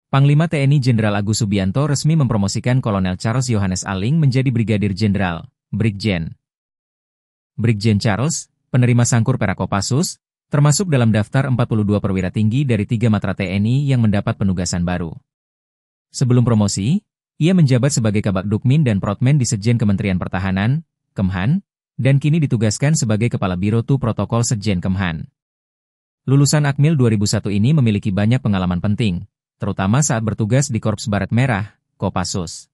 Panglima TNI Jenderal Agus Subianto resmi mempromosikan Kolonel Charles Yohanes Aling menjadi Brigadir Jenderal, Brigjen. Brigjen Charles, penerima sangkur perak Kopassus, termasuk dalam daftar 42 perwira tinggi dari 3 matra TNI yang mendapat penugasan baru. Sebelum promosi, ia menjabat sebagai Kabak Dukmin dan Protmen di Sekjen Kementerian Pertahanan, Kemhan, dan kini ditugaskan sebagai Kepala Biro Tu Protokol Sekjen Kemhan. Lulusan Akmil 2001 ini memiliki banyak pengalaman penting, terutama saat bertugas di Korps Baret Merah, Kopassus.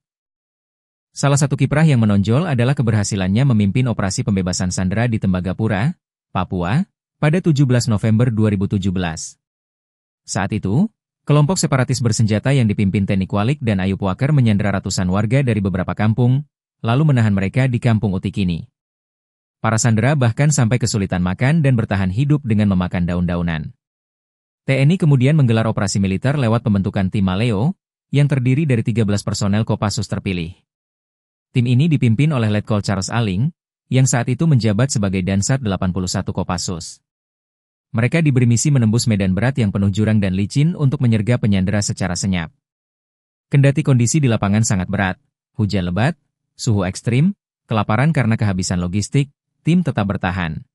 Salah satu kiprah yang menonjol adalah keberhasilannya memimpin operasi pembebasan sandera di Tembagapura, Papua, pada 17 November 2017. Saat itu, kelompok separatis bersenjata yang dipimpin Teni Kwalik dan Ayub Waker menyandera ratusan warga dari beberapa kampung, lalu menahan mereka di Kampung Utikini. Para sandera bahkan sampai kesulitan makan dan bertahan hidup dengan memakan daun-daunan. TNI kemudian menggelar operasi militer lewat pembentukan Tim Maleo, yang terdiri dari 13 personel Kopassus terpilih. Tim ini dipimpin oleh Letkol Charles Aling, yang saat itu menjabat sebagai Dansat 81 Kopassus. Mereka diberi misi menembus medan berat yang penuh jurang dan licin untuk menyergap penyandera secara senyap. Kendati kondisi di lapangan sangat berat, hujan lebat, suhu ekstrim, kelaparan karena kehabisan logistik, tim tetap bertahan.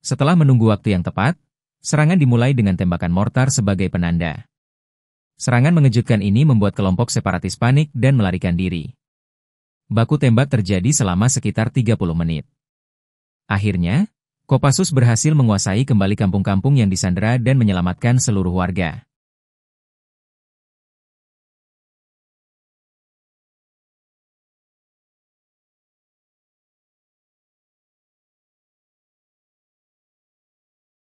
Setelah menunggu waktu yang tepat, serangan dimulai dengan tembakan mortar sebagai penanda. Serangan mengejutkan ini membuat kelompok separatis panik dan melarikan diri. Baku tembak terjadi selama sekitar 30 menit. Akhirnya, Kopassus berhasil menguasai kembali kampung-kampung yang disandera dan menyelamatkan seluruh warga.